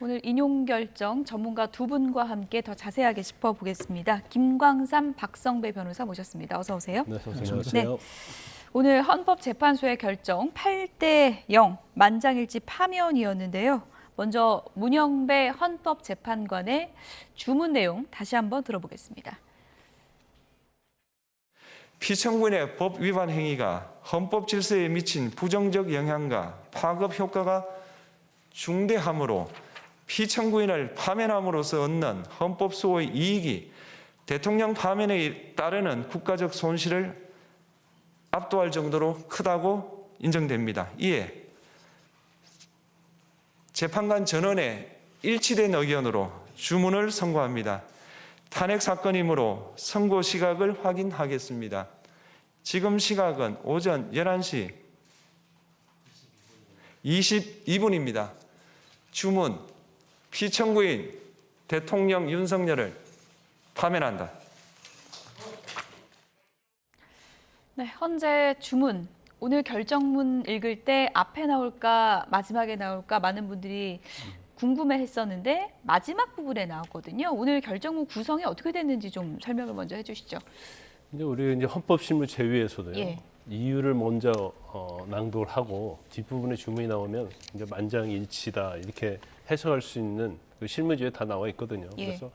오늘 인용 결정 전문가 두 분과 함께 더 자세하게 짚어보겠습니다. 김광삼, 박성배 변호사 모셨습니다. 어서 오세요. 네, 안녕하세요. 오늘 헌법재판소의 결정 8대0 만장일치 파면이었는데요. 먼저 문영배 헌법재판관의 주문 내용 다시 한번 들어보겠습니다. 피청구인의 법 위반 행위가 헌법 질서에 미친 부정적 영향과 파급 효과가 중대하므로 피청구인을 파면함으로써 얻는 헌법 수호의 이익이 대통령 파면에 따르는 국가적 손실을 압도할 정도로 크다고 인정됩니다. 이에 재판관 전원의 일치된 의견으로 주문을 선고합니다. 탄핵 사건이므로 선고 시각을 확인하겠습니다. 지금 시각은 오전 11시 22분입니다. 주문, 피청구인 대통령 윤석열을 파면한다. 네, 현재 주문, 오늘 결정문 읽을 때 앞에 나올까 마지막에 나올까 많은 분들이 궁금해했었는데 마지막 부분에 나왔거든요. 오늘 결정문 구성이 어떻게 됐는지 좀 설명을 먼저 해주시죠. 이제 우리 이제 헌법실무 제위에서도요. 예. 이유를 먼저 낭독을 하고 뒷부분에 주문이 나오면 이제 만장일치다 이렇게 해석할 수 있는 그 실무지에 다 나와 있거든요. 예. 그래서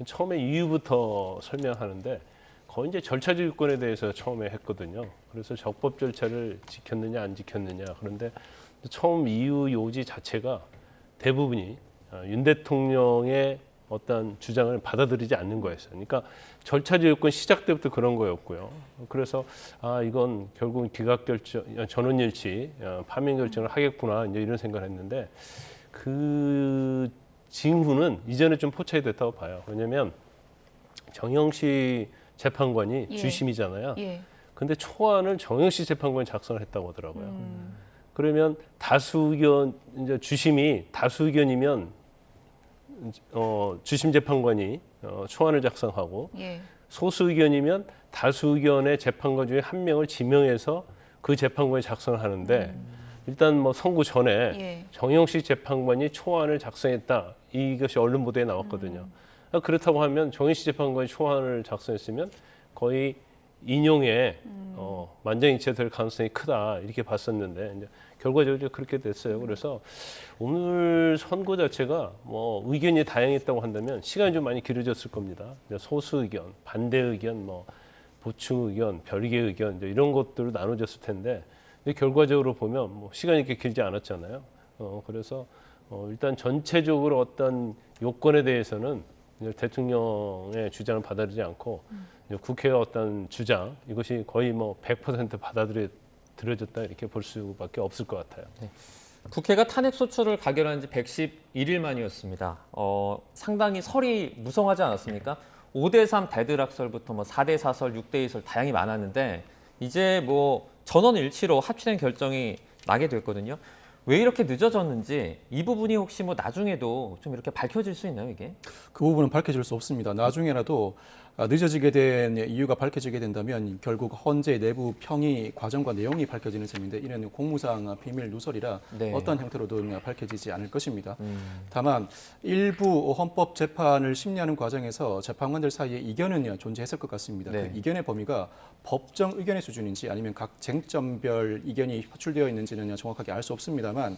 처음에 이유부터 설명하는데 거의 이제 절차적 요건에 대해서 처음에 했거든요. 그래서 적법 절차를 지켰느냐 안 지켰느냐. 그런데 처음 이유 요지 자체가 대부분이 윤 대통령의 어떤 주장을 받아들이지 않는 거였어요. 그러니까 절차적 요건 시작 때부터 그런 거였고요. 그래서 이건 결국은 기각 결정, 전원일치, 파면 결정을 하겠구나 이제 이런 생각을 했는데 그 징후는 이전에 좀 포착이 됐다고 봐요. 왜냐하면 정영식 재판관이 예. 주심이잖아요. 예. 근데 초안을 정영식 재판관이 작성을 했다고 하더라고요. 그러면 다수 의견, 이제 주심이 다수 의견이면 주심 재판관이 초안을 작성하고 예. 소수 의견이면 다수 의견의 재판관 중에 한 명을 지명해서 그 재판관이 작성을 하는데 일단 뭐 선고 전에 예. 정영식 재판관이 초안을 작성했다. 이것이 언론 보도에 나왔거든요. 그렇다고 하면 정영식 재판관이 초안을 작성했으면 거의 인용에 만장일치가 될 가능성이 크다 이렇게 봤었는데 이제 결과적으로 그렇게 됐어요. 그래서 오늘 선고 자체가 뭐 의견이 다양했다고 한다면 시간이 좀 많이 길어졌을 겁니다. 소수 의견, 반대 의견, 뭐 보충 의견, 별개 의견 이제 이런 것들로 나눠졌을 텐데 근데 결과적으로 보면 뭐 시간이 이렇게 길지 않았잖아요. 그래서 일단 전체적으로 어떤 요건에 대해서는 대통령의 주장을 받아들이지 않고 국회의 어떤 주장 이것이 거의 뭐 100% 받아들여졌다 이렇게 볼 수밖에 없을 것 같아요. 네. 국회가 탄핵 소추를 가결한 지 111일 만이었습니다. 상당히 설이 무성하지 않았습니까? 5대3 대드락설부터 뭐 4대4설, 6대2설 다양히 많았는데 이제 뭐 전원 일치로 합치된 결정이 나게 됐거든요. 왜 이렇게 늦어졌는지 이 부분이 혹시 뭐 나중에도 좀 이렇게 밝혀질 수 있나요, 이게? 그 부분은 밝혀질 수 없습니다. 나중에라도 늦어지게 된 이유가 밝혀지게 된다면 결국 헌재 내부 평의 과정과 내용이 밝혀지는 셈인데 이는 공무상 비밀 누설이라 네. 어떤 형태로든 밝혀지지 않을 것입니다. 다만 일부 헌법재판을 심리하는 과정에서 재판관들 사이에 이견은 존재했을 것 같습니다. 네. 그 이견의 범위가 법정 의견의 수준인지 아니면 각 쟁점별 이견이 호출되어 있는지는 정확하게 알 수 없습니다만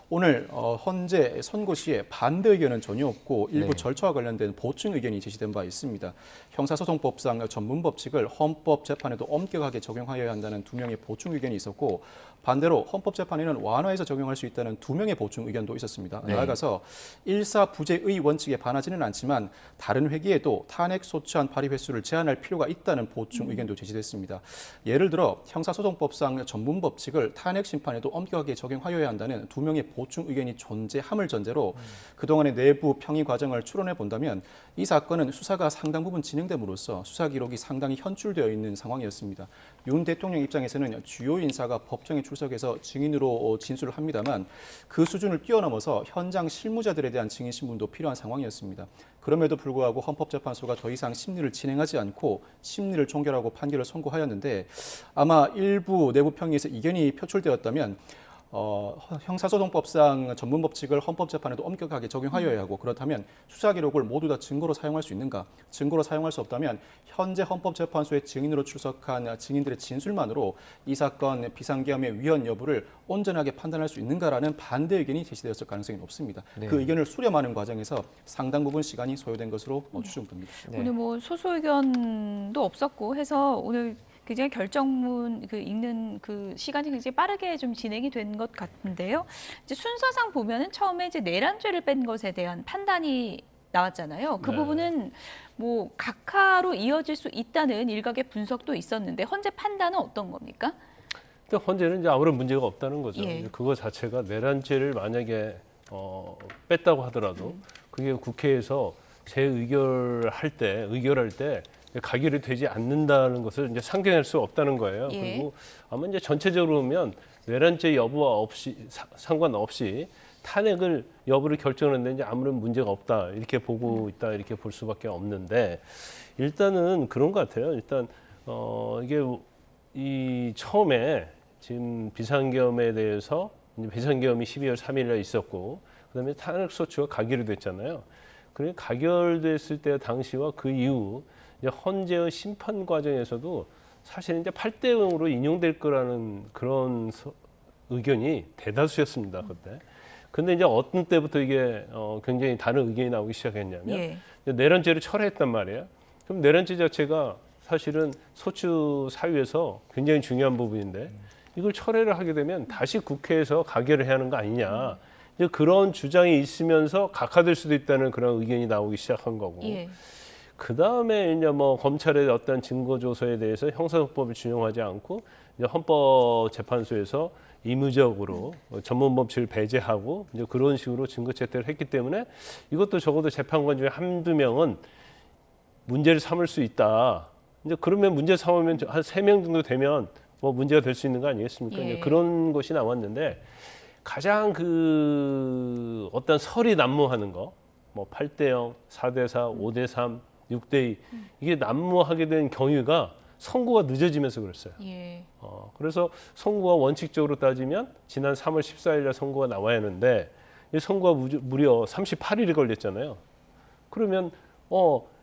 오늘 헌재 선고 시에 반대 의견은 전혀 없고 일부 네. 절차와 관련된 보충 의견이 제시된 바 있습니다. 형사소송법상 전문 법칙을 헌법재판에도 엄격하게 적용하여야 한다는 2명의 보충 의견이 있었고 반대로 헌법재판에는 완화해서 적용할 수 있다는 2명의 보충 의견도 있었습니다. 네. 나아가서 일사부재의 원칙에 반하지는 않지만 다른 회기에도 탄핵 소추안 발의 횟수를 제한할 필요가 있다는 보충 의견도 제시됐습니다. 예를 들어 형사소송법상 전문 법칙을 탄핵 심판에도 엄격하게 적용하여야 한다는 2명의 보충 의견이 존재함을 전제로 그동안의 내부 평의 과정을 추론해 본다면 이 사건은 수사가 상당 부분 진행됨으로써 수사 기록이 상당히 현출되어 있는 상황이었습니다. 윤 대통령 입장에서는 주요 인사가 법정에 출석해서 증인으로 진술을 합니다만 그 수준을 뛰어넘어서 현장 실무자들에 대한 증인 신문도 필요한 상황이었습니다. 그럼에도 불구하고 헌법재판소가 더 이상 심리를 진행하지 않고 심리를 종결하고 판결을 선고하였는데 아마 일부 내부 평의에서 이견이 표출되었다면 형사소송법상 전문 법칙을 헌법재판에도 엄격하게 적용하여야 하고 그렇다면 수사 기록을 모두 다 증거로 사용할 수 있는가? 증거로 사용할 수 없다면 현재 헌법재판소에 증인으로 출석한 증인들의 진술만으로 이 사건 비상계엄의 위헌 여부를 온전하게 판단할 수 있는가라는 반대 의견이 제시되었을 가능성이 높습니다. 네. 그 의견을 수렴하는 과정에서 상당 부분 시간이 소요된 것으로 추정됩니다. 네. 오늘 뭐 소수 의견도 없었고 해서 오늘 굉장히 결정문 읽는 그 시간이 굉장히 빠르게 좀 진행이 된 것 같은데요. 이제 순서상 보면은 처음에 이제 내란죄를 뺀 것에 대한 판단이 나왔잖아요. 그 네. 부분은 뭐 각하로 이어질 수 있다는 일각의 분석도 있었는데 현재 판단은 어떤 겁니까? 근데 헌재는 이제 아무런 문제가 없다는 거죠. 예. 그거 자체가 내란죄를 만약에 뺐다고 하더라도 그게 국회에서 의결할 때 가결이 되지 않는다는 것을 이제 상정할 수 없다는 거예요. 예. 그리고 아마 이제 전체적으로 보면 내란죄 여부와 상관없이 탄핵을 여부를 결정하는데 이제 아무런 문제가 없다 이렇게 보고 있다 이렇게 볼 수밖에 없는데 일단은 그런 것 같아요. 일단 이게 이 처음에 지금 비상계엄에 대해서 이제 비상계엄이 12월 3일에 있었고 그다음에 탄핵소추가 가결이 됐잖아요. 그러니까 가결됐을 때 당시와 그 이후 이제 헌재의 심판 과정에서도 사실 이제 8대 0으로 인용될 거라는 그런 의견이 대다수였습니다 그때. 근데 이제 어떤 때부터 이게 굉장히 다른 의견이 나오기 시작했냐면 예. 내란죄를 철회했단 말이에요. 그럼 내란죄 자체가 사실은 소추 사유에서 굉장히 중요한 부분인데 이걸 철회를 하게 되면 다시 국회에서 가결을 해야 하는 거 아니냐. 이제 그런 주장이 있으면서 각하될 수도 있다는 그런 의견이 나오기 시작한 거고. 예. 그 다음에 이제 뭐 검찰의 어떤 증거 조서에 대해서 형사소송법을 준용하지 않고 이제 헌법재판소에서 임의적으로 전문 법칙을 배제하고 이제 그런 식으로 증거 채택을 했기 때문에 이것도 적어도 재판관 중에 한두 명은 문제를 삼을 수 있다. 이제 그러면 문제 삼으면 한 3명 정도 되면 뭐 문제가 될 수 있는 거 아니겠습니까? 예. 이제 그런 것이 나왔는데 가장 그 어떤 설이 난무하는 거, 뭐 8대 0, 4대 4, 5대 3, 6대 2 이게 난무하게 된 경위가 선고가 늦어지면서 그랬어요. 예. 그래서 선고가 원칙적으로 따지면 지난 3월 14일에 선고가 나와야 하는데 이 선고가 무려 38일이 걸렸잖아요. 그러면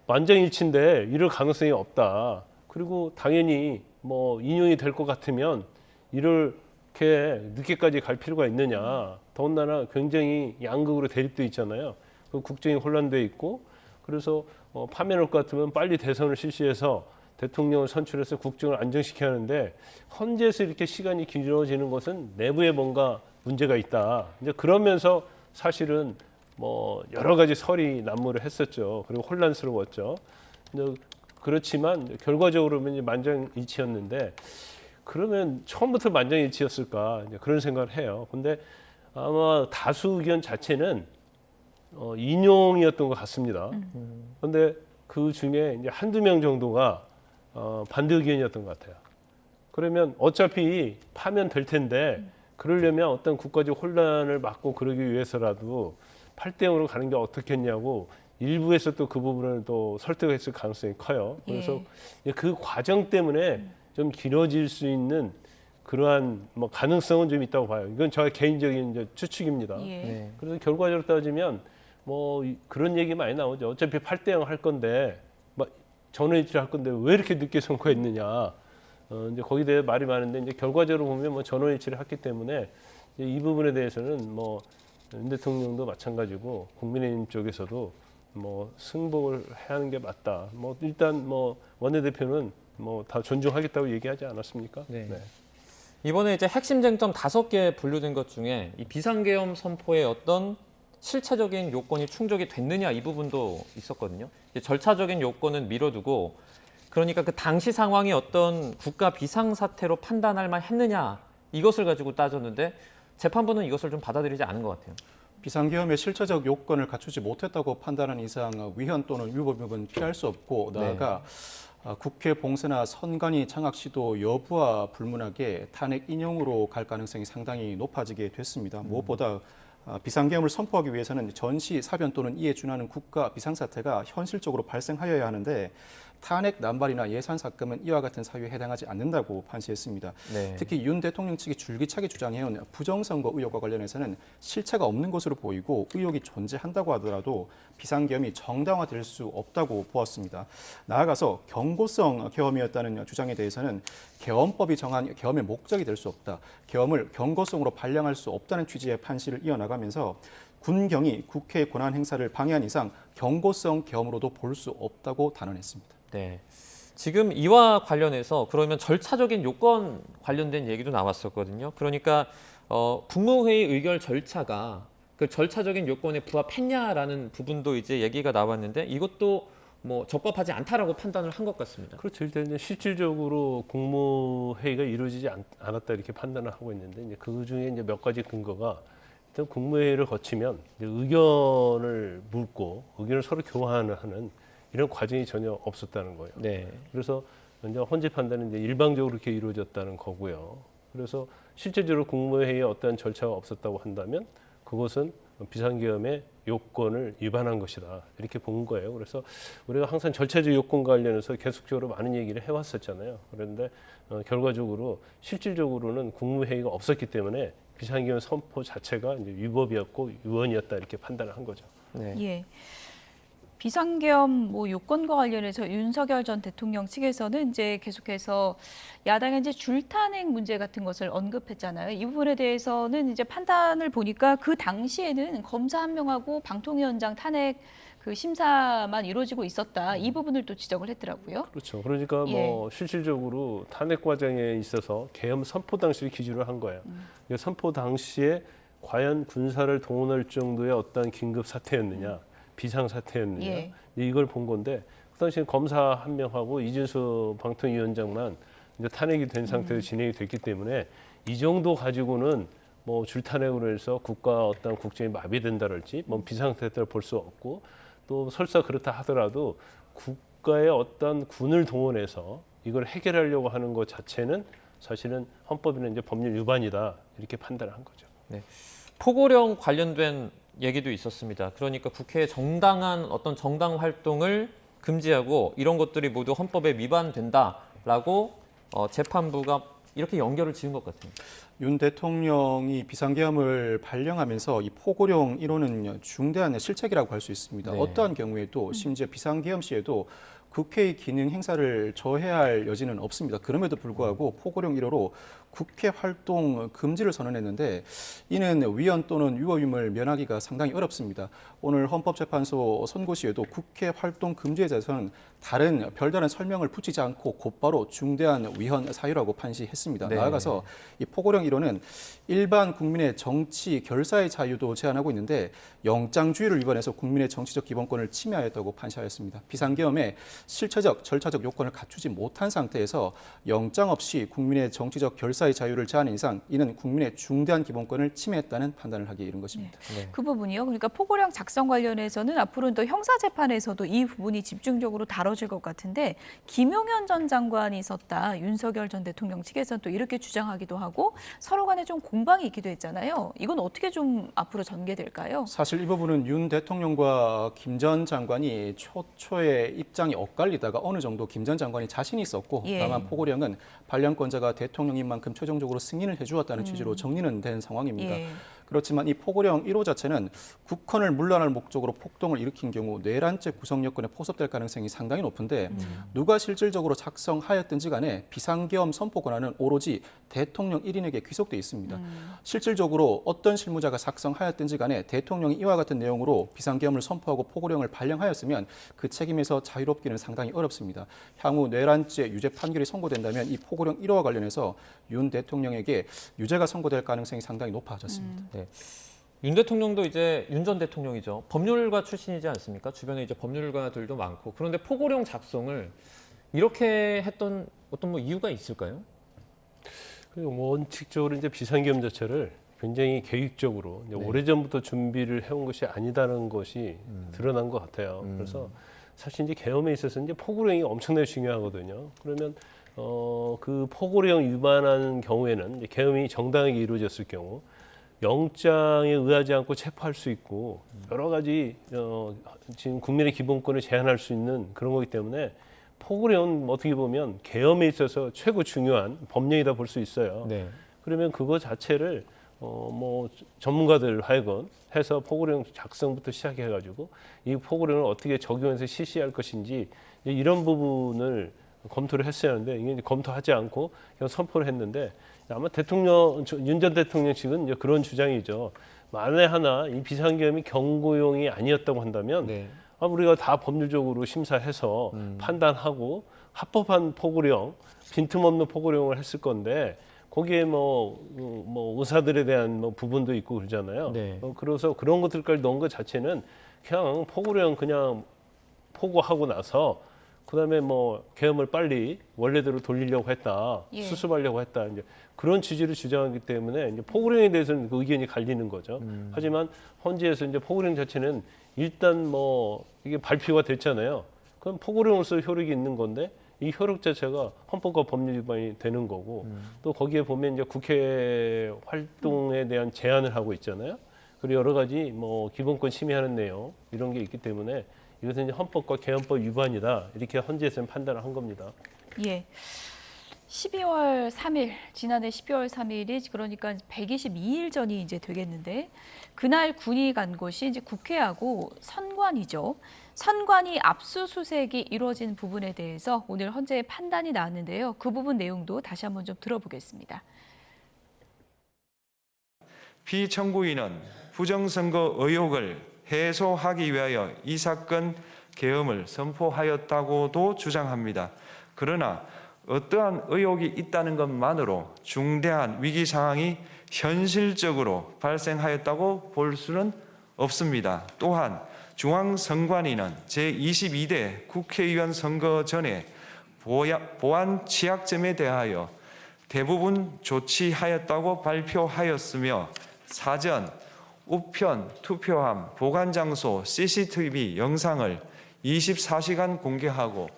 만장일치인데 이럴 가능성이 없다. 그리고 당연히 뭐 인용이 될 것 같으면 이렇게 늦게까지 갈 필요가 있느냐. 더군다나 굉장히 양극으로 대립돼 있잖아요. 그 국정이 혼란돼 있고 그래서 파면할 것 같으면 빨리 대선을 실시해서 대통령을 선출해서 국정을 안정시켜야 하는데 헌재에서 이렇게 시간이 길어지는 것은 내부에 뭔가 문제가 있다. 이제 그러면서 사실은 뭐 여러 가지 설이 난무를 했었죠. 그리고 혼란스러웠죠. 그렇지만 결과적으로는 이제 만장일치였는데 그러면 처음부터 만장일치였을까 이제 그런 생각을 해요. 근데 아마 다수 의견 자체는 인용이었던 것 같습니다. 그런데 그 중에 이제 한두 명 정도가 반대 의견이었던 것 같아요. 그러면 어차피 파면 될 텐데 그러려면 어떤 국가적 혼란을 막고 그러기 위해서라도 8대 0으로 가는 게 어떻겠냐고 일부에서 또 그 부분을 또 설득했을 가능성이 커요. 그래서 그 과정 때문에 좀 길어질 수 있는 그러한 뭐 가능성은 좀 있다고 봐요. 이건 저의 개인적인 이제 추측입니다. 예. 네. 그래서 결과적으로 따지면 뭐 그런 얘기 많이 나오죠. 어차피 8대 0 할 건데 막 전원일치를 할 건데 왜 이렇게 늦게 선거했느냐. 이제 거기에 대해 말이 많은데 이제 결과적으로 보면 뭐 전원일치를 했기 때문에 이 부분에 대해서는 뭐 윤 대통령도 마찬가지고 국민의힘 쪽에서도 뭐 승복을 해야 하는 게 맞다. 뭐 일단 뭐 원내대표는 뭐 다 존중하겠다고 얘기하지 않았습니까? 네. 이번에 이제 핵심 쟁점 5개 분류된 것 중에 이 비상계엄 선포의 어떤 실체적인 요건이 충족이 됐느냐 이 부분도 있었거든요. 이제 절차적인 요건은 미뤄두고 그러니까 그 당시 상황이 어떤 국가 비상사태로 판단할 만했느냐 이것을 가지고 따졌는데 재판부는 이것을 좀 받아들이지 않은 것 같아요. 비상계엄의 실체적 요건을 갖추지 못했다고 판단하는 이상 위헌 또는 위법은 피할 수 없고 나아가 국회 봉쇄나 선관위 장악 시도 여부와 불문하게 탄핵 인용으로 갈 가능성이 상당히 높아지게 됐습니다. 무엇보다 비상계엄을 선포하기 위해서는 전시, 사변 또는 이에 준하는 국가 비상사태가 현실적으로 발생하여야 하는데 탄핵 남발이나 예산 삭감은 이와 같은 사유에 해당하지 않는다고 판시했습니다. 네. 특히 윤 대통령 측이 줄기차게 주장해온 부정선거 의혹과 관련해서는 실체가 없는 것으로 보이고 의혹이 존재한다고 하더라도 비상계엄이 정당화될 수 없다고 보았습니다. 나아가서 경고성 계엄이었다는 주장에 대해서는 계엄법이 정한 계엄의 목적이 될 수 없다. 계엄을 경고성으로 발령할 수 없다는 취지의 판시를 이어나가면서 군경이 국회의 권한 행사를 방해한 이상 경고성 계엄으로도 볼 수 없다고 단언했습니다. 네. 지금 이와 관련해서 그러면 절차적인 요건 관련된 얘기도 나왔었거든요. 그러니까 국무회의 의결 절차가 그 절차적인 요건에 부합했냐라는 부분도 이제 얘기가 나왔는데 이것도 뭐 적법하지 않다라고 판단을 한 것 같습니다. 그렇죠. 일단 이제 실질적으로 국무회의가 이루어지지 않았다 이렇게 판단을 하고 있는데 이제 그 중에 이제 몇 가지 근거가 일단 국무회의를 거치면 이제 의견을 묻고 의견을 서로 교환하는 이런 과정이 전혀 없었다는 거예요. 네. 그래서 이제 헌재 판단은 이제 일방적으로 이렇게 이루어졌다는 거고요. 그래서 실제적으로 국무회의에 어떠한 절차가 없었다고 한다면 그것은 비상계엄의 요건을 위반한 것이다 이렇게 본 거예요. 그래서 우리가 항상 절차적 요건과 관련해서 계속적으로 많은 얘기를 해왔었잖아요. 그런데 결과적으로 실질적으로는 국무회의가 없었기 때문에 비상계엄 선포 자체가 이제 위법이었고 위헌이었다 이렇게 판단을 한 거죠. 네. 예. 비상계엄 뭐 요건과 관련해서 윤석열 전 대통령 측에서는 이제 계속해서 야당의 이제 줄탄핵 문제 같은 것을 언급했잖아요. 이 부분에 대해서는 이제 판단을 보니까 그 당시에는 검사 한 명하고 방통위원장 탄핵 그 심사만 이루어지고 있었다. 이 부분을 또 지적을 했더라고요. 그렇죠. 그러니까 뭐 실질적으로 탄핵 과정에 있어서 계엄 선포 당시를 기준으로 한 거예요. 선포 당시에 과연 군사를 동원할 정도의 어떤 긴급 사태였느냐, 비상 사태였느냐 예. 이걸 본 건데 그 당시에 검사 한 명하고 이준수 방통위원장만 이제 탄핵이 된 상태로 진행이 됐기 때문에 이 정도 가지고는 뭐 줄탄핵으로 해서 국가 어떤 국정이 마비된다랄지 뭐 비상사태를 볼 수 없고 또 설사 그렇다 하더라도 국가의 어떤 군을 동원해서 이걸 해결하려고 하는 것 자체는 사실은 헌법이나 이제 법률 위반이다 이렇게 판단을 한 거죠. 네. 포고령 관련된 얘기도 있었습니다. 그러니까 국회의 정당한 어떤 정당 활동을 금지하고 이런 것들이 모두 헌법에 위반된다라고 재판부가 이렇게 연결을 지은 것 같습니다. 윤 대통령이 비상계엄을 발령하면서 이 포고령 1호는 중대한 실책이라고 할 수 있습니다. 네. 어떠한 경우에도 심지어 비상계엄 시에도 국회의 기능 행사를 저해할 여지는 없습니다. 그럼에도 불구하고 포고령 1호로 국회 활동 금지를 선언했는데 이는 위헌 또는 유허임을 면하기가 상당히 어렵습니다. 오늘 헌법재판소 선고시에도 국회 활동 금지에 대해서는 별다른 설명을 붙이지 않고 곧바로 중대한 위헌 사유라고 판시했습니다. 네. 나아가서 이 포고령 1호는 일반 국민의 정치 결사의 자유도 제한하고 있는데 영장주의를 위반해서 국민의 정치적 기본권을 침해하였다고 판시하였습니다. 비상계엄에 실체적, 절차적 요건을 갖추지 못한 상태에서 영장 없이 국민의 정치적 결사의 자유를 제한한 이상 이는 국민의 중대한 기본권을 침해했다는 판단을 하기에 이른 것입니다. 네. 그 부분이요. 그러니까 포고령 작성 관련해서는 앞으로는 또 형사재판에서도 이 부분이 집중적으로 다뤄질 것 같은데 김용현 전 장관이 있었다. 윤석열 전 대통령 측에서는 또 이렇게 주장하기도 하고 서로 간에 좀 공방이 있기도 했잖아요. 이건 어떻게 좀 앞으로 전개될까요? 사실 이 부분은 윤 대통령과 김 전 장관이 초초에 입장이 엇갈리다가 어느 정도 김 전 장관이 자신이 있었고 예. 다만 포고령은 발령권자가 대통령인 만큼 최종적으로 승인을 해주었다는 취지로 정리는 된 상황입니다. 예. 그렇지만 이 포고령 1호 자체는 국헌을 문란할 목적으로 폭동을 일으킨 경우 내란죄 구성 여건에 포섭될 가능성이 상당히 높은데 누가 실질적으로 작성하였든지 간에 비상계엄 선포 권한은 오로지 대통령 1인에게 귀속돼 있습니다. 실질적으로 어떤 실무자가 작성하였든지 간에 대통령이 이와 같은 내용으로 비상계엄을 선포하고 포고령을 발령하였으면 그 책임에서 자유롭기는 상당히 어렵습니다. 향후 내란죄 유죄 판결이 선고된다면 이 포고령 1호와 관련해서 윤 대통령에게 유죄가 선고될 가능성이 상당히 높아졌습니다. 네. 윤 대통령도 이제 윤 전 대통령이죠. 법률가 출신이지 않습니까? 주변에 이제 법률가들도 많고. 그런데 포고령 작성을 이렇게 했던 어떤 뭐 이유가 있을까요? 원칙적으로 이제 비상계엄 자체를 굉장히 계획적으로 이제 네. 오래전부터 준비를 해온 것이 아니다는 것이 드러난 것 같아요. 그래서 사실 이제 계엄에 있어서 이제 포고령이 엄청나게 중요하거든요. 그러면 그 포고령 위반한 경우에는 이제 계엄이 정당하게 이루어졌을 경우 영장에 의하지 않고 체포할 수 있고 여러 가지 지금 국민의 기본권을 제한할 수 있는 그런 거기 때문에 포고령은 어떻게 보면 계엄에 있어서 최고 중요한 법령이다 볼 수 있어요. 네. 그러면 그거 자체를 뭐 전문가들 하여금 해서 포고령 작성부터 시작해가지고 이 포고령을 어떻게 적용해서 실시할 것인지 이런 부분을 검토를 했어야 하는데 이게 이제 검토하지 않고 그냥 선포를 했는데 아마 윤 전 대통령 측은 이제 그런 주장이죠. 만에 하나 이 비상계엄이 경고용이 아니었다고 한다면 네. 우리가 다 법률적으로 심사해서 판단하고 합법한 포고령, 빈틈없는 포고령을 했을 건데 거기에 뭐 의사들에 대한 뭐 부분도 있고 그러잖아요. 네. 그래서 그런 것들까지 넣은 것 자체는 그냥 포고령 그냥 포고하고 나서 그다음에 뭐 계엄을 빨리 원래대로 돌리려고 했다, 예. 수습하려고 했다 이제 그런 취지를 주장하기 때문에 이제 포고령에 대해서는 그 의견이 갈리는 거죠. 하지만 헌재에서 이제 포고령 자체는 일단 뭐 이게 발표가 됐잖아요. 그럼 포고령으로서 효력이 있는 건데 이 효력 자체가 헌법과 법률 위반이 되는 거고 또 거기에 보면 이제 국회 활동에 대한 제한을 하고 있잖아요. 그리고 여러 가지 뭐 기본권 침해하는 내용 이런 게 있기 때문에 이것은 이제 헌법과 개헌법 위반이다 이렇게 헌재에서는 판단을 한 겁니다. 예. 12월 3일, 지난해 12월 3일이 그러니까 122일 전이 이제 되겠는데 그날 군이 간 곳이 이제 국회하고 선관위죠. 선관위 압수수색이 이루어진 부분에 대해서 오늘 헌재의 판단이 나왔는데요. 그 부분 내용도 다시 한번 좀 들어보겠습니다. 피청구인은 부정선거 의혹을 해소하기 위하여 이 사건 계엄을 선포하였다고도 주장합니다. 그러나 어떠한 의혹이 있다는 것만으로 중대한 위기 상황이 현실적으로 발생하였다고 볼 수는 없습니다. 또한 중앙선관위는 제22대 국회의원 선거 전에 보안 취약점에 대하여 대부분 조치하였다고 발표하였으며 사전, 우편, 투표함, 보관장소, CCTV 영상을 24시간 공개하고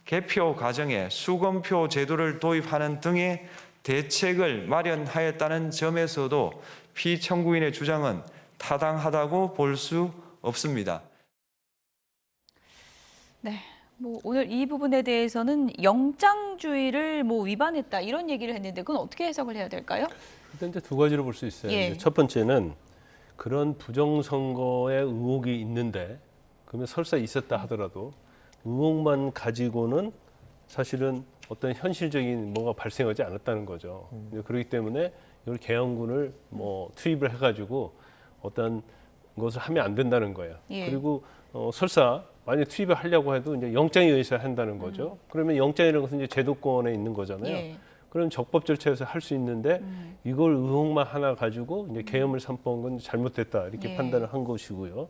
개표 과정에 수검표 제도를 도입하는 등의 대책을 마련하였다는 점에서도 피청구인의 주장은 타당하다고 볼 수 없습니다. 네. 뭐 오늘 이 부분에 대해서는 영장주의를 뭐 위반했다 이런 얘기를 했는데 그건 어떻게 해석을 해야 될까요? 일단 이제 두 가지로 볼 수 있어요. 예. 이제 첫 번째는 그런 부정선거의 의혹이 있는데 그러면 설사 있었다 하더라도 의혹만 가지고는 사실은 어떤 현실적인 뭐가 발생하지 않았다는 거죠. 그렇기 때문에 이걸 계엄군을 뭐 투입을 해가지고 어떤 것을 하면 안 된다는 거예요. 예. 그리고 설사 만약 투입을 하려고 해도 이제 영장에 의해서 한다는 거죠. 그러면 영장이라는 것은 이제 제도권에 있는 거잖아요. 예. 그럼 적법 절차에서 할 수 있는데 이걸 의혹만 하나 가지고 이제 계엄을 선포한 건 잘못됐다 이렇게 예. 판단을 한 것이고요.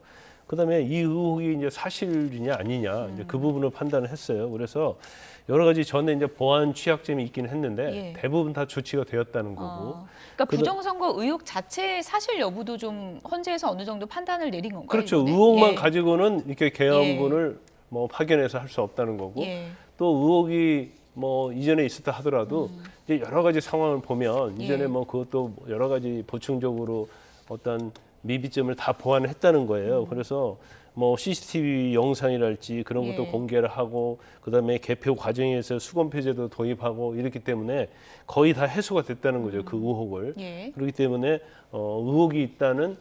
그다음에 이 의혹이 이제 사실이냐 아니냐 이제 그 부분을 판단을 했어요. 그래서 여러 가지 전에 이제 보안 취약점이 있기는 했는데 예. 대부분 다 조치가 되었다는 거고. 그러니까 부정선거 의혹 자체의 사실 여부도 좀 헌재에서 어느 정도 판단을 내린 건가요? 그렇죠. 이번에? 의혹만 예. 가지고는 이렇게 계엄군을 뭐 파견해서 할 수 없다는 거고. 예. 또 의혹이 뭐 이전에 있었다 하더라도 이제 여러 가지 상황을 보면 이전에 예. 뭐 그것도 여러 가지 보충적으로 어떤 미비점을 다 보완을 했다는 거예요. 그래서 뭐 CCTV 영상이랄지 그런 것도 예. 공개를 하고 그다음에 개표 과정에서 수검표제도 도입하고 이렇기 때문에 거의 다 해소가 됐다는 거죠. 그 의혹을. 예. 그렇기 때문에 의혹이 있다는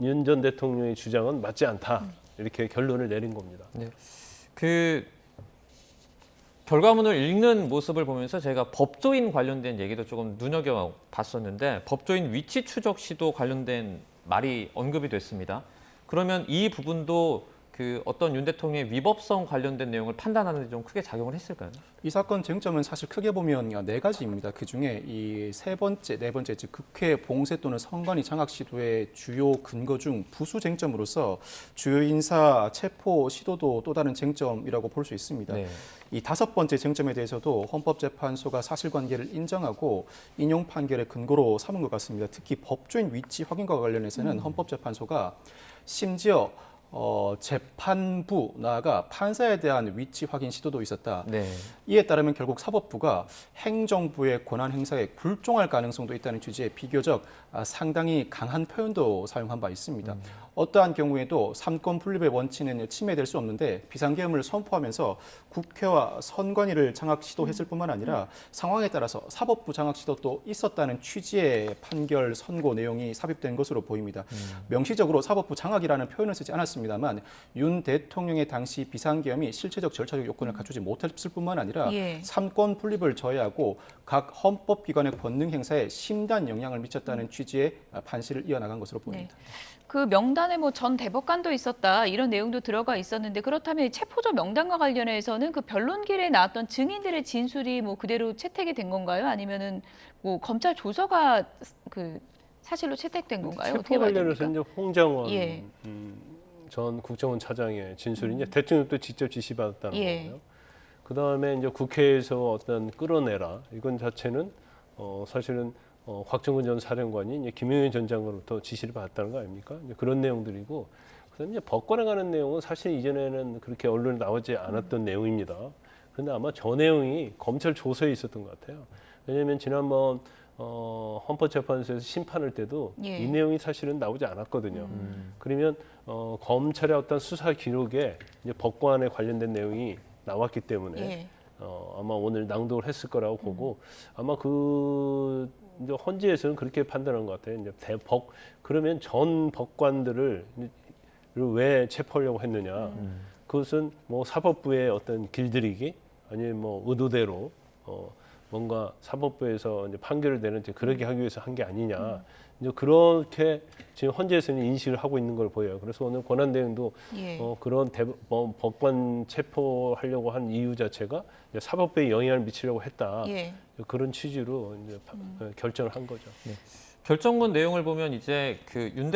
윤 전 대통령의 주장은 맞지 않다. 이렇게 결론을 내린 겁니다. 네. 그 결과문을 읽는 모습을 보면서 제가 법조인 관련된 얘기도 조금 눈여겨봤었는데 법조인 위치 추적 시도 관련된 말이 언급이 됐습니다. 그러면 이 부분도 그 어떤 윤 대통령의 위법성 관련된 내용을 판단하는 데 좀 크게 작용을 했을까요? 이 사건 쟁점은 사실 크게 보면 4가지입니다. 그 중에 이 네 번째, 즉 국회 봉쇄 또는 선관위 장악 시도의 주요 근거 중 부수 쟁점으로서 주요 인사 체포 시도도 또 다른 쟁점이라고 볼 수 있습니다. 네. 이 5번째 쟁점에 대해서도 헌법재판소가 사실관계를 인정하고 인용 판결의 근거로 삼은 것 같습니다. 특히 법조인 위치 확인과 관련해서는 헌법재판소가 심지어 재판부 나아가 판사에 대한 위치 확인 시도도 있었다. 네. 이에 따르면 결국 사법부가 행정부의 권한 행사에 굴종할 가능성도 있다는 취지의 비교적 상당히 강한 표현도 사용한 바 있습니다. 어떠한 경우에도 삼권 분립의 원칙은 침해될 수 없는데 비상계엄을 선포하면서 국회와 선관위를 장악 시도했을 뿐만 아니라 상황에 따라서 사법부 장악 시도도 있었다는 취지의 판결 선고 내용이 삽입된 것으로 보입니다. 명시적으로 사법부 장악이라는 표현을 쓰지 않았습니다만 윤 대통령의 당시 비상계엄이 실체적 절차적 요건을 갖추지 못했을 뿐만 아니라 예. 삼권 분립을 저해하고 각 헌법기관의 권능 행사에 심단 영향을 미쳤다는 취지의 판시를 이어나간 것으로 보입니다. 그 명단에 뭐 전 대법관도 있었다 이런 내용도 들어가 있었는데 그렇다면 이 체포조 명단과 관련해서는 그 변론길에 나왔던 증인들의 진술이 뭐 그대로 채택이 된 건가요? 아니면은 뭐 검찰 조서가 그 사실로 채택된 건가요? 어떻게 체포 봐야 관련해서 됩니까? 이제 홍장원 예. 전 국정원 차장의 진술이 이제 대통령도 직접 지시받았다는 예. 거고요. 그 다음에 이제 국회에서 어떤 끌어내라 이건 자체는 사실은 곽정근 전 사령관이 이제 김용현 전 장관으로부터 지시를 받았다는 거 아닙니까? 이제 그런 내용들이고, 그다음에 이제 법관에 관한 내용은 사실 이전에는 그렇게 언론에 나오지 않았던 내용입니다. 그런데 아마 저 내용이 검찰 조서에 있었던 것 같아요. 왜냐하면 지난번 헌법재판소에서 심판할 때도 예. 이 내용이 사실은 나오지 않았거든요. 그러면 검찰의 어떤 수사 기록에 이제 법관에 관련된 내용이 나왔기 때문에 예. 아마 오늘 낭독을 했을 거라고 보고 아마 그 이제 헌재에서는 그렇게 판단한 것 같아요. 이제 그러면 전 법관들을 왜 체포하려고 했느냐? 그것은 뭐 사법부의 어떤 길들이기 아니면 뭐 의도대로 뭔가 사법부에서 이제 판결을 내는 그러게 하기 위해서 한 게 아니냐. 이제 그렇게 지금 헌재에서는 인식을 하고 있는 걸 보여요. 그래서 오늘 권한대행도 예. 그런 법관 체포하려고 한 이유 자체가 이제 사법부에 영향을 미치려고 했다. 예. 그런 취지로 이제 결정을 한 거죠. 결정문 내용을 보면 이제 그 윤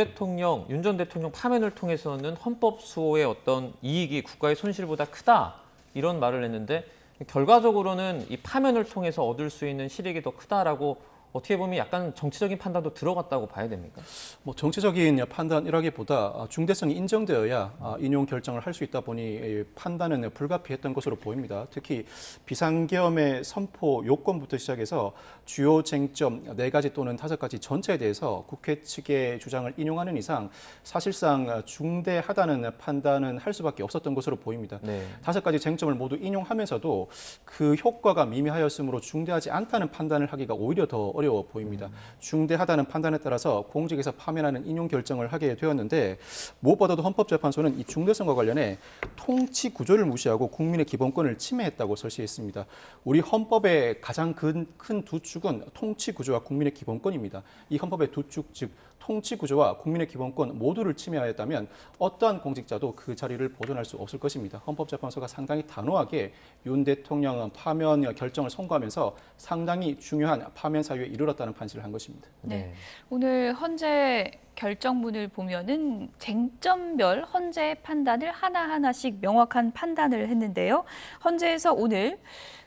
전 대통령 파면을 통해서는 헌법 수호의 어떤 이익이 국가의 손실보다 크다 이런 말을 했는데 결과적으로는 이 파면을 통해서 얻을 수 있는 실익이 더 크다라고 어떻게 보면 약간 정치적인 판단도 들어갔다고 봐야 됩니까? 뭐 정치적인 판단이라기보다 중대성이 인정되어야 인용 결정을 할 수 있다 보니 판단은 불가피했던 것으로 보입니다. 특히 비상계엄의 선포 요건부터 시작해서 주요 쟁점 4가지 또는 5가지 전체에 대해서 국회 측의 주장을 인용하는 이상 사실상 중대하다는 판단은 할 수밖에 없었던 것으로 보입니다. 네. 5가지 쟁점을 모두 인용하면서도 그 효과가 미미하였으므로 중대하지 않다는 판단을 하기가 오히려 더 어려워 보입니다. 중대하다는 판단에 따라서 공직에서 파면하는 인용 결정을 하게 되었는데 무엇보다도 헌법재판소는 이 중대성과 관련해 통치 구조를 무시하고 국민의 기본권을 침해했다고 설시했습니다. 우리 헌법의 가장 큰 두 축은 통치 구조와 국민의 기본권입니다. 이 헌법의 두 축, 즉 통치 구조와 국민의 기본권 모두를 침해하였다면 어떠한 공직자도 그 자리를 보존할 수 없을 것입니다. 헌법재판소가 상당히 단호하게 윤 대통령 파면 결정을 선고하면서 상당히 중요한 파면 사유에 이르렀다는 판시를 한 것입니다. 네. 오늘 헌재 결정문을 보면은 쟁점별 헌재의 판단을 하나하나씩 명확한 판단을 했는데요. 헌재에서 오늘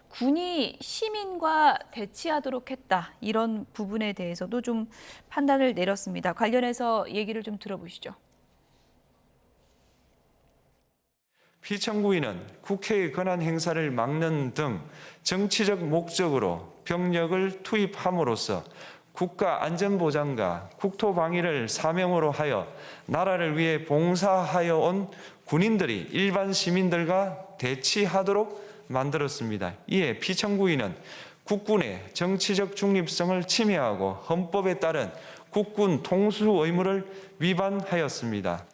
군이 시민과 대치하도록 했다. 이런 부분에 대해서도 좀 판단을 내렸습니다. 관련해서 얘기를 좀 들어보시죠. 피청구인은 국회의 권한 행사를 막는 등 정치적 목적으로 병력을 투입함으로써 국가 안전보장과 국토방위를 사명으로 하여 나라를 위해 봉사하여 온 군인들이 일반 시민들과 대치하도록 만들었습니다. 이에 피청구인은 국군의 정치적 중립성을 침해하고 헌법에 따른 국군 통수 의무를 위반하였습니다.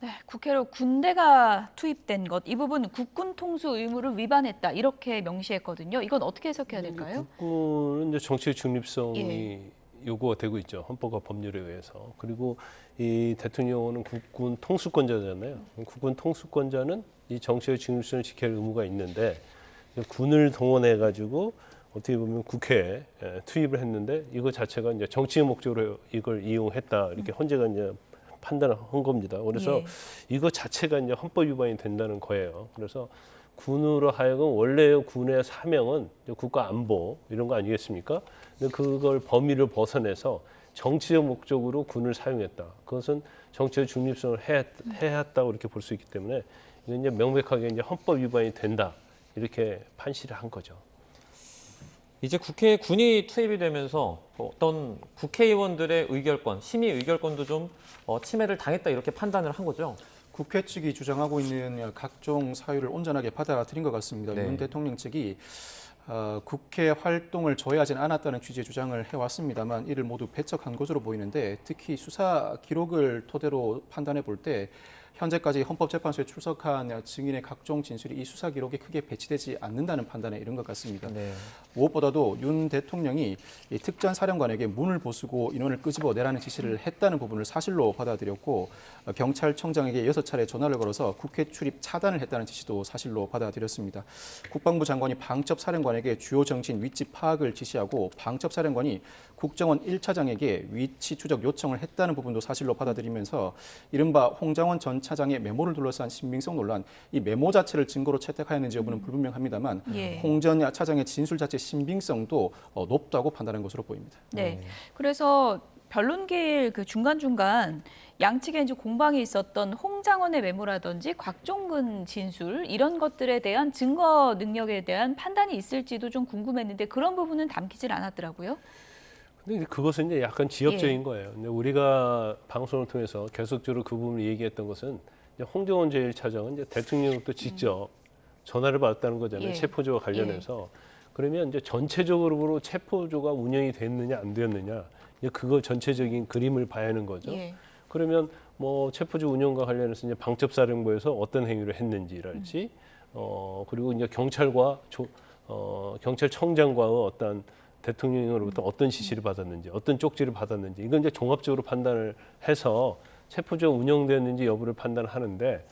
네, 국회로 군대가 투입된 것, 이 부분 국군 통수 의무를 위반했다 이렇게 명시했거든요. 이건 어떻게 해석해야 될까요? 국군은 이제 정치의 중립성이 요구가 되고 있죠. 헌법과 법률에 의해서. 그리고 이 대통령은 국군 통수권자잖아요. 국군 통수권자는 이 정치의 중립성을 지킬 의무가 있는데 군을 동원해 가지고 어떻게 보면 국회에 투입을 했는데 이거 자체가 이제 정치의 목적으로 이걸 이용했다 이렇게 헌재가 이제 판단을 한 겁니다. 그래서 이거 자체가 이제 헌법 위반이 된다는 거예요. 그래서 군으로 하여금 원래 군의 사명은 국가 안보 이런 거 아니겠습니까? 근데 그걸 범위를 벗어내서 정치적 목적으로 군을 사용했다. 그것은 정치의 중립성을 해왔다고 이렇게 볼 수 있기 때문에 이건 이제 명백하게 이제 헌법 위반이 된다 이렇게 판시를 한 거죠. 이제 국회에 군이 투입이 되면서 어떤 국회의원들의 의결권, 심의 의결권도 좀 침해를 당했다 이렇게 판단을 한 거죠. 국회 측이 주장하고 있는 각종 사유를 온전하게 받아들인 것 같습니다. 네. 윤 대통령 측이 국회 활동을 조회하지는 않았다는 취지의 주장을 해왔습니다만 이를 모두 배척한 것으로 보이는데 특히 수사 기록을 토대로 판단해 볼 때 현재까지 헌법재판소에 출석한 증인의 각종 진술이 이 수사 기록에 크게 배치되지 않는다는 판단에 이른 것 같습니다. 네. 무엇보다도 윤 대통령이 이 특전 사령관에게 문을 부수고 인원을 끄집어내라는 지시를 했다는 부분을 사실로 받아들였고 경찰청장에게 6차례 전화를 걸어서 국회 출입 차단을 했다는 지시도 사실로 받아들였습니다. 국방부 장관이 방첩사령관에게 주요 정치인 위치 파악을 지시하고 방첩사령관이 국정원 1차장에게 위치 추적 요청을 했다는 부분도 사실로 받아들이면서 이른바 홍장원 전 차장의 메모를 둘러싼 신빙성 논란, 이 메모 자체를 증거로 채택하였는지 여부는 불분명합니다만 예. 홍 전 차장의 진술 자체 신빙성도 높다고 판단한 것으로 보입니다. 네. 그래서 변론기일 그 중간중간 양측에 이제 공방이 있었던 홍장원의 메모라든지 곽종근 진술 이런 것들에 대한 증거 능력에 대한 판단이 있을지도 좀 궁금했는데 그런 부분은 담기질 않았더라고요. 근데 이제 그것은 이제 약간 지역적인 예. 거예요. 근데 우리가 방송을 통해서 계속적으로 그 부분을 얘기했던 것은 이제 홍정원 제1차장은 이제 대통령부터 직접 전화를 받았다는 거잖아요. 예. 체포조와 관련해서. 그러면 이제 전체적으로 체포조가 운영이 됐느냐 안 되었느냐 이제 그거 전체적인 그림을 봐야 하는 거죠. 예. 그러면 뭐 체포조 운영과 관련해서 이제 방첩사령부에서 어떤 행위를 했는지랄지 그리고 이제 경찰과 경찰청장과의 어떤 대통령으로부터 어떤 지시를 받았는지, 어떤 쪽지를 받았는지, 이건 이제 종합적으로 판단을 해서 체포조가 운영됐는지 여부를 판단하는데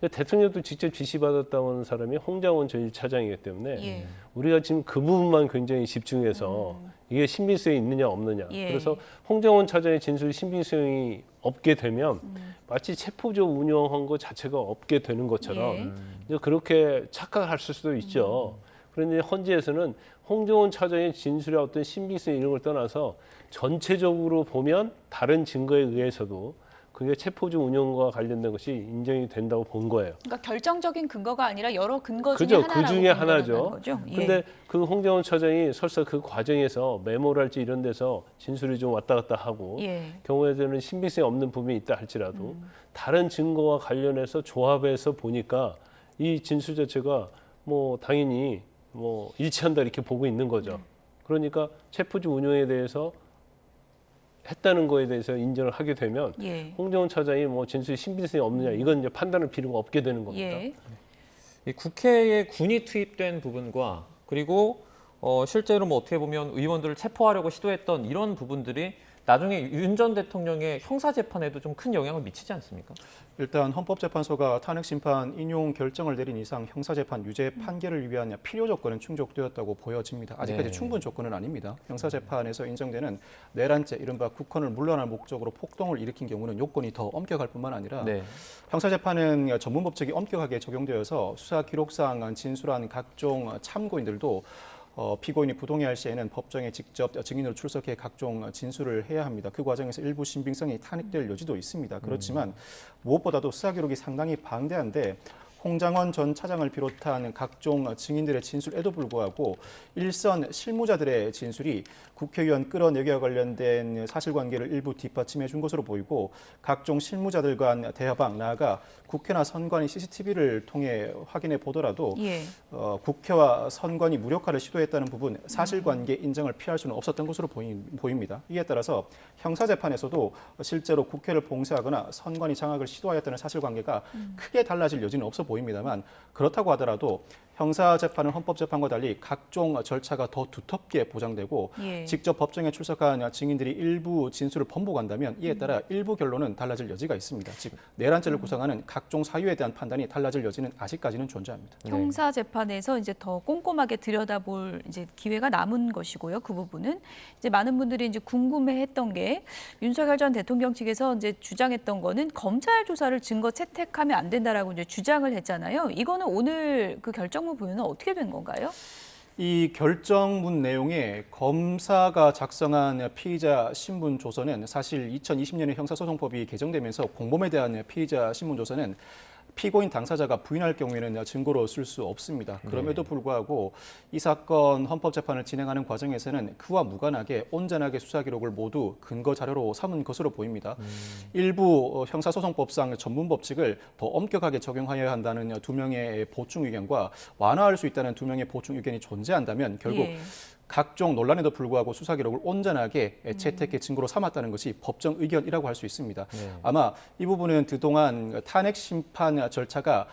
대통령도 직접 지시받았다고 하는 사람이 홍장원 제1차장이기 때문에 예. 우리가 지금 그 부분만 굉장히 집중해서 이게 신빙성이 있느냐 없느냐. 예. 그래서 홍장원 차장의 진술이 신빙성이 없게 되면 마치 체포조 운영한 것 자체가 없게 되는 것처럼 예. 이제 그렇게 착각할 수도 있죠. 그런데 헌재에서는 홍정원 차장의 진술의 어떤 신빙성 이런 걸 떠나서 전체적으로 보면 다른 증거에 의해서도 그게 체포조 운영과 관련된 것이 인정이 된다고 본 거예요. 그러니까 결정적인 근거가 아니라 여러 근거 중에 그죠? 하나라고 그 중에 판단한다는 하나죠. 거죠? 예. 근데 그 홍정원 차장이 설사 그 과정에서 메모랄지 이런 데서 진술이 좀 왔다 갔다 하고 예. 경우에는 신빙성이 없는 부분이 있다 할지라도 다른 증거와 관련해서 조합해서 보니까 이 진술 자체가 뭐 당연히 뭐 일치한다 이렇게 보고 있는 거죠. 그러니까 체포조 운영에 대해서 했다는 거에 대해서 인정을 하게 되면 예. 홍정원 차장이 뭐 진술이 신빙성이 없느냐 이건 이제 판단할 필요가 없게 되는 겁니다. 예. 이 국회에 군이 투입된 부분과 그리고 실제로 뭐 어떻게 보면 의원들을 체포하려고 시도했던 이런 부분들이 나중에 윤 전 대통령의 형사 재판에도 좀 큰 영향을 미치지 않습니까? 일단 헌법재판소가 탄핵심판 인용 결정을 내린 이상 형사재판 유죄 판결을 위한 필요 조건은 충족되었다고 보여집니다. 아직까지 네. 충분 조건은 아닙니다. 형사재판에서 인정되는 내란죄, 이른바 국헌을 물러날 목적으로 폭동을 일으킨 경우는 요건이 더 엄격할 뿐만 아니라 네. 형사재판은 전문법칙이 엄격하게 적용되어서 수사 기록상 진술한 각종 참고인들도 피고인이 부동의할 시에는 법정에 직접 증인으로 출석해 각종 진술을 해야 합니다. 그 과정에서 일부 신빙성이 탄핵될 여지도 있습니다. 그렇지만 무엇보다도 수사 기록이 상당히 방대한데 홍장원 전 차장을 비롯한 각종 증인들의 진술에도 불구하고 일선 실무자들의 진술이 국회의원 끌어내기와 관련된 사실관계를 일부 뒷받침해 준 것으로 보이고 각종 실무자들 간 대화방 나아가 국회나 선관위 CCTV를 통해 확인해 보더라도 예. 국회와 선관위 무력화를 시도했다는 부분 사실관계 인정을 피할 수는 없었던 것으로 보입니다. 이에 따라서 형사재판에서도 실제로 국회를 봉쇄하거나 선관위 장악을 시도하였다는 사실관계가 크게 달라질 여지는 없어 보입니다만 그렇다고 하더라도 형사재판은 헌법재판과 달리 각종 절차가 더 두텁게 보장되고 예. 직접 법정에 출석한 증인들이 일부 진술을 번복한다면 이에 따라 일부 결론은 달라질 여지가 있습니다. 즉 내란죄를 구성하는 각종 사유에 대한 판단이 달라질 여지는 아직까지는 존재합니다. 형사 재판에서 이제 더 꼼꼼하게 들여다볼 이제 기회가 남은 것이고요. 그 부분은 이제 많은 분들이 이제 궁금해했던 게 윤석열 전 대통령 측에서 이제 주장했던 거는 검찰 조사를 증거 채택하면 안 된다라고 이제 주장을 했잖아요. 이거는 오늘 그 결정문 보면은 어떻게 된 건가요? 이 결정문 내용에 검사가 작성한 피의자 신분 조서는 사실 2020년에 형사소송법이 개정되면서 공범에 대한 피의자 신분 조서는 피고인 당사자가 부인할 경우에는 증거로 쓸 수 없습니다. 그럼에도 불구하고 이 사건 헌법재판을 진행하는 과정에서는 그와 무관하게 온전하게 수사 기록을 모두 근거 자료로 삼은 것으로 보입니다. 일부 형사소송법상 전문 법칙을 더 엄격하게 적용하여야 한다는 2명의 보충 의견과 완화할 수 있다는 2명의 보충 의견이 존재한다면 결국 예. 각종 논란에도 불구하고 수사 기록을 온전하게 채택해 증거로 삼았다는 것이 법정 의견이라고 할 수 있습니다. 아마 이 부분은 그동안 탄핵 심판 절차가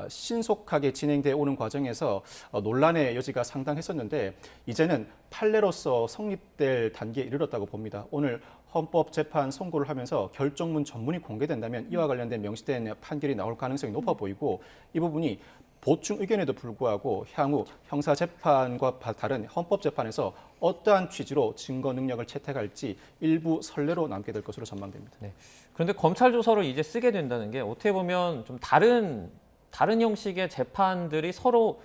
신속하게 진행돼 오는 과정에서 논란의 여지가 상당했었는데 이제는 판례로서 성립될 단계에 이르렀다고 봅니다. 오늘 헌법재판 선고를 하면서 결정문 전문이 공개된다면 이와 관련된 명시된 판결이 나올 가능성이 높아 보이고 이 부분이 보충 의견에도 불구하고 향후 형사재판과 다른 헌법재판에서 어떠한 취지로 증거 능력을 채택할지 일부 선례로 남게 될 것으로 전망됩니다. 네. 그런데 검찰 조서를 이제 쓰게 된다는 게 어떻게 보면 좀 다른 형식의 재판들이 서로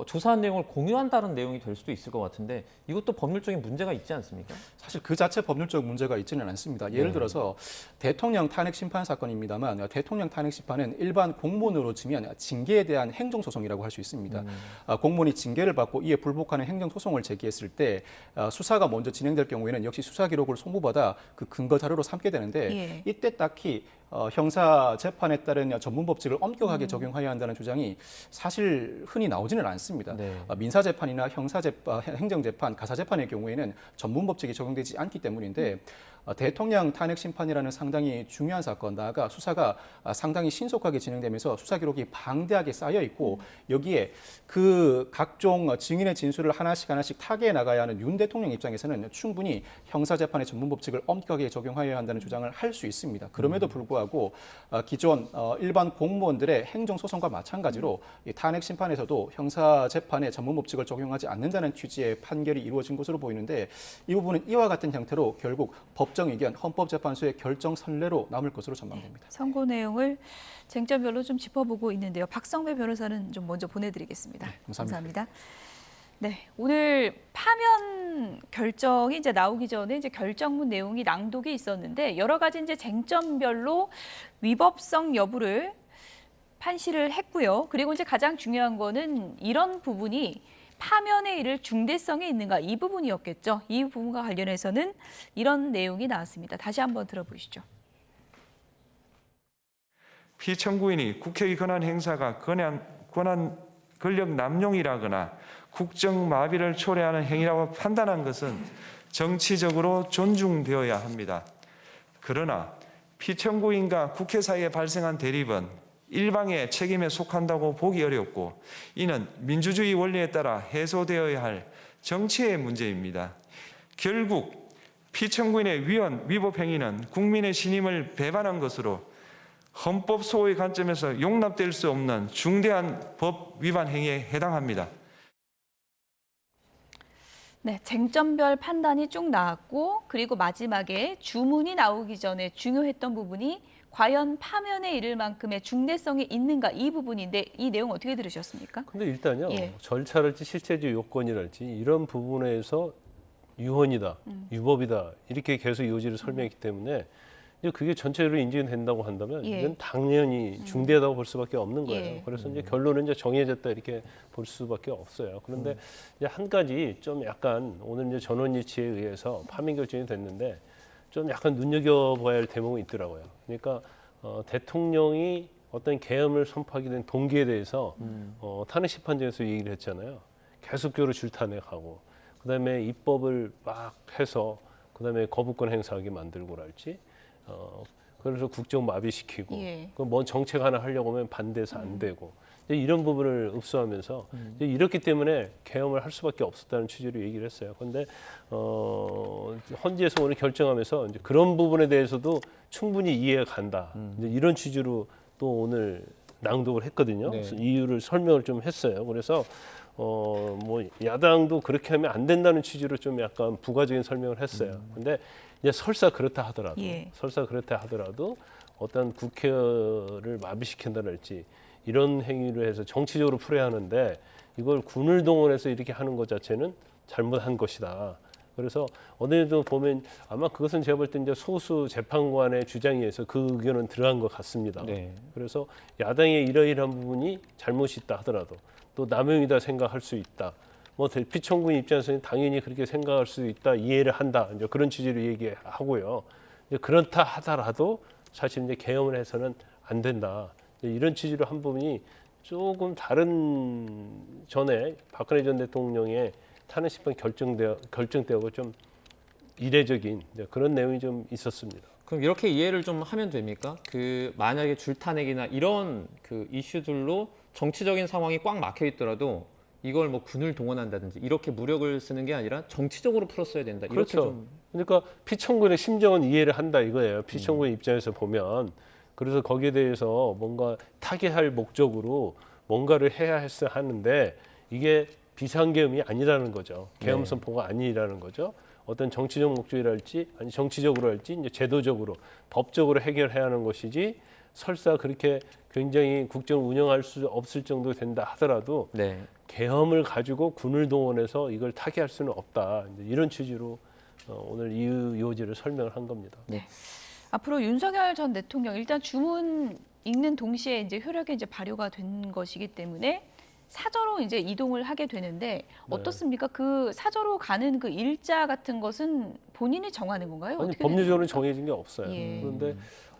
조사한 내용을 공유한다는 내용이 될 수도 있을 것 같은데 이것도 법률적인 문제가 있지 않습니까? 사실 그 자체 법률적 문제가 있지는 않습니다. 예를 들어서 대통령 탄핵 심판 사건입니다만 대통령 탄핵 심판은 일반 공무원으로 치면 징계에 대한 행정소송이라고 할 수 있습니다. 공무원이 징계를 받고 이에 불복하는 행정소송을 제기했을 때 수사가 먼저 진행될 경우에는 역시 수사 기록을 송부받아 그 근거 자료로 삼게 되는데 예. 이때 딱히 형사 재판에 따른 전문 법칙을 엄격하게 적용해야 한다는 주장이 사실 흔히 나오지는 않습니다. 네. 민사 재판이나 형사 재판, 행정 재판, 가사 재판의 경우에는 전문 법칙이 적용되지 않기 때문인데 대통령 탄핵 심판이라는 상당히 중요한 사건, 나아가 수사가 상당히 신속하게 진행되면서 수사 기록이 방대하게 쌓여 있고 여기에 그 각종 증인의 진술을 하나씩 타개해 나가야 하는 윤 대통령 입장에서는 충분히 형사 재판의 전문 법칙을 엄격하게 적용해야 한다는 주장을 할 수 있습니다. 그럼에도 불구하고 기존 일반 공무원들의 행정 소송과 마찬가지로 이 탄핵 심판에서도 형사 재판의 전문 법칙을 적용하지 않는다는 취지의 판결이 이루어진 것으로 보이는데 이 부분은 이와 같은 형태로 결국 법정 의견, 헌법재판소의 결정 선례로 남을 것으로 전망됩니다. 선고 내용을 쟁점별로 좀 짚어보고 있는데요. 박성배 변호사는 좀 먼저 보내드리겠습니다. 네, 감사합니다. 네, 오늘 파면 결정이 이제 나오기 전에 이제 결정문 내용이 낭독이 있었는데 여러 가지 이제 쟁점별로 위법성 여부를 판시를 했고요. 그리고 이제 가장 중요한 거는 이런 부분이 파면에 이를 중대성이 있는가 이 부분이었겠죠. 이 부분과 관련해서는 이런 내용이 나왔습니다. 다시 한번 들어보시죠. 피청구인이 국회의 권한 행사가 권력 남용이라거나 국정 마비를 초래하는 행위라고 판단한 것은 정치적으로 존중되어야 합니다. 그러나 피청구인과 국회 사이에 발생한 대립은 일방의 책임에 속한다고 보기 어렵고 이는 민주주의 원리에 따라 해소되어야 할 정치의 문제입니다. 결국 피청구인의 위법 행위는 국민의 신임을 배반한 것으로 헌법 소호의 관점에서 용납될 수 없는 중대한 법 위반 행위에 해당합니다. 네, 쟁점별 판단이 쭉 나왔고 그리고 마지막에 주문이 나오기 전에 중요했던 부분이 과연 파면에 이를 만큼의 중대성이 있는가 이 부분인데 이 내용 어떻게 들으셨습니까? 근데 일단요, 예. 절차랄지 실체적 요건이랄지 이런 부분에서 유헌이다, 유법이다 이렇게 계속 요지를 설명했기 때문에 이제 그게 전체적으로 인정된다고 한다면 예. 이건 당연히 중대하다고 볼 수밖에 없는 거예요. 예. 그래서 이제 결론은 이제 정해졌다 이렇게 볼 수밖에 없어요. 그런데 이제 한 가지 좀 약간 오늘 이제 전원일치에 의해서 파면 결정이 됐는데 좀 약간 눈여겨봐야 할 대목이 있더라고요. 그러니까 대통령이 어떤 계엄을 선포하게 된 동기에 대해서 탄핵 심판정에서 얘기를 했잖아요. 계속적으로 줄탄핵하고 그다음에 입법을 막 해서 그다음에 거부권 행사하게 만들고랄지 그래서 국정 마비시키고 예. 뭔 정책 하나 하려고 하면 반대해서 안 되고 이제 이런 부분을 흡수하면서 이제 이렇기 때문에 계엄을 할 수밖에 없었다는 취지로 얘기를 했어요. 그런데 헌재에서 오늘 결정하면서 이제 그런 부분에 대해서도 충분히 이해가 간다. 이제 이런 취지로 또 오늘 낭독을 했거든요. 네. 그래서 이유를 설명을 좀 했어요. 그래서 뭐 야당도 그렇게 하면 안 된다는 취지로 좀 약간 부가적인 설명을 했어요. 근데 이제 설사 그렇다 하더라도 어떤 국회를 마비시킨다랄지 이런 행위를 해서 정치적으로 풀어야 하는데 이걸 군을 동원해서 이렇게 하는 것 자체는 잘못한 것이다. 그래서 오늘도 보면 아마 그것은 제가 볼 때 이제 소수 재판관의 주장에 의해서 그 의견은 들어간 것 같습니다. 네. 그래서 야당의 이러이러한 부분이 잘못이 있다 하더라도 또 남용이다 생각할 수 있다. 뭐 피청구인 입장에서는 당연히 그렇게 생각할 수 있다, 이해를 한다. 이제 그런 취지로 얘기하고요. 이제 그렇다 하더라도 사실 이제 개엄을 해서는 안 된다. 이런 취지로 한 부분이 조금 다른 전에 박근혜 전 대통령의 탄핵 심판 결정 때하고 좀 이례적인 그런 내용이 좀 있었습니다. 그럼 이렇게 이해를 좀 하면 됩니까? 그 만약에 줄탄핵이나 이런 그 이슈들로 정치적인 상황이 꽉 막혀 있더라도 이걸 뭐 군을 동원한다든지 이렇게 무력을 쓰는 게 아니라 정치적으로 풀었어야 된다. 이렇게 그렇죠. 좀 그러니까 피청구인의 심정은 이해를 한다 이거예요. 피청구인 입장에서 보면. 그래서 거기에 대해서 뭔가 타개할 목적으로 뭔가를 해야 했어야 하는데 이게 비상계엄이 아니라는 거죠. 계엄 선포가 아니라는 거죠. 어떤 정치적 목적이랄지 아니 정치적으로 할지 이제 제도적으로 법적으로 해결해야 하는 것이지 설사 그렇게 굉장히 국정을 운영할 수 없을 정도 된다 하더라도 네. 계엄을 가지고 군을 동원해서 이걸 타개할 수는 없다. 이제 이런 취지로 오늘 이 요지를 설명을 한 겁니다. 네. 앞으로 윤석열 전 대통령 일단 주문 읽는 동시에 이제 효력이 이제 발효가 된 것이기 때문에 사저로 이제 이동을 하게 되는데 어떻습니까? 그 사저로 가는 그 일자 같은 것은 본인이 정하는 건가요? 아니 어떻게 법률적으로는 되는 겁니까? 정해진 게 없어요. 예. 그런데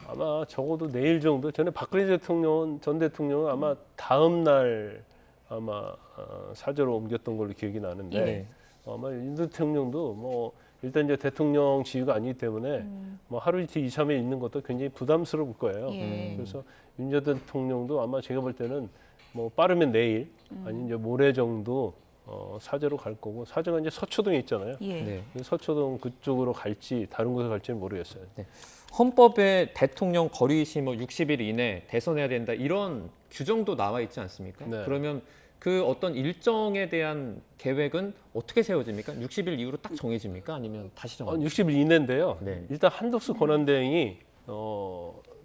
아마 적어도 내일 정도 전에 박근혜 전 대통령은 아마 다음 날 아마 사저로 옮겼던 걸로 기억이 나는데 예. 아마 윤 대통령도 뭐 일단 이제 대통령 지위가 아니기 때문에 뭐 하루 이틀 2, 3일 있는 것도 굉장히 부담스러울 거예요. 예. 그래서 윤 전 대통령도 아마 제가 볼 때는 뭐 빠르면 내일 아니 이제 모레 정도 사저로 갈 거고 사저가 이제 서초동에 있잖아요. 예. 네. 서초동 그쪽으로 갈지 다른 곳에 갈지는 모르겠어요. 헌법에 대통령 거리시 뭐 60일 이내 대선해야 된다 이런 규정도 나와 있지 않습니까? 네. 그러면 그 어떤 일정에 대한 계획은 어떻게 세워집니까? 60일 이후로 딱 정해집니까? 아니면 다시 정합니까? 60일 이내인데요. 네. 일단 한덕수 권한대행이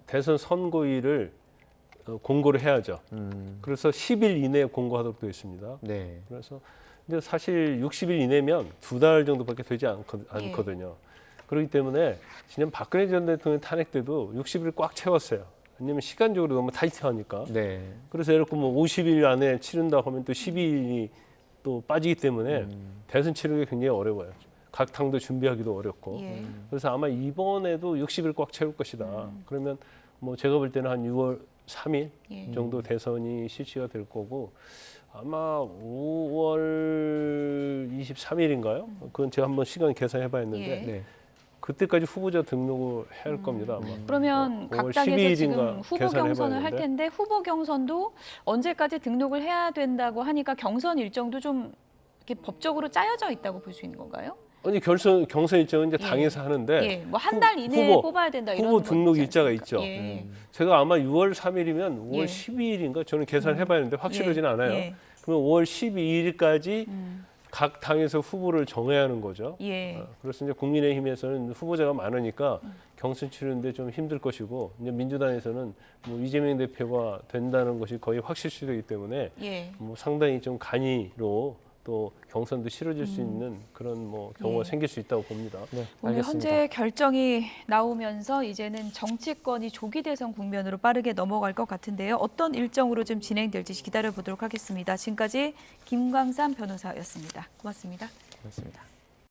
대선 선고일을 공고를 해야죠. 그래서 10일 이내에 공고하도록 되어 있습니다. 네. 그래서 근데 사실 60일 이내면 2달 정도밖에 되지 않거든요. 그렇기 때문에 지난 박근혜 전 대통령 탄핵 때도 60일 꽉 채웠어요. 왜냐하면 시간적으로 너무 타이트하니까. 네. 그래서 예를 들어 뭐 50일 안에 치른다 하면 또 12일이 또 빠지기 때문에 대선 치르기 굉장히 어려워요. 각 당도 준비하기도 어렵고. 예. 그래서 아마 이번에도 60일 꽉 채울 것이다. 그러면 뭐 제가 볼 때는 한 6월 3일 예. 정도 대선이 실시가 될 거고 아마 5월 23일인가요? 그건 제가 한번 시간 계산해 봐야했는데 예. 네. 그때까지 후보자 등록을 해야 할 겁니다. 아마. 그러면 각 5월 당에서 12일인가 지금 후보 계산해 경선을 할 봐야겠는데. 텐데 후보 경선도 언제까지 등록을 해야 된다고 하니까 경선 일정도 좀 이렇게 법적으로 짜여져 있다고 볼 수 있는 건가요? 아니 경선 일정은 이제 예. 당에서 하는데 예, 뭐 한 달 이내에 후보, 뽑아야 된다 이런 후보 거 등록 있지 일자가 않습니까? 있죠. 예. 제가 아마 6월 3일이면 5월 예. 12일인가 저는 계산해 봐야했는데 확실하지는 않아요. 예. 그러면 5월 12일까지 각 당에서 후보를 정해야 하는 거죠. 예. 그래서 이제 국민의힘에서는 후보자가 많으니까 경선 치르는데 좀 힘들 것이고 이제 민주당에서는 뭐 이재명 대표가 된다는 것이 거의 확실시되기 때문에 예. 뭐 상당히 좀 간이로 또 경선도 치러질 수 있는 그런 뭐 경우가 예. 생길 수 있다고 봅니다. 네. 오늘 알겠습니다. 현재 결정이 나오면서 이제는 정치권이 조기 대선 국면으로 빠르게 넘어갈 것 같은데요. 어떤 일정으로 좀 진행될지 기다려 보도록 하겠습니다. 지금까지 김광삼 변호사였습니다. 고맙습니다. 그렇습니다.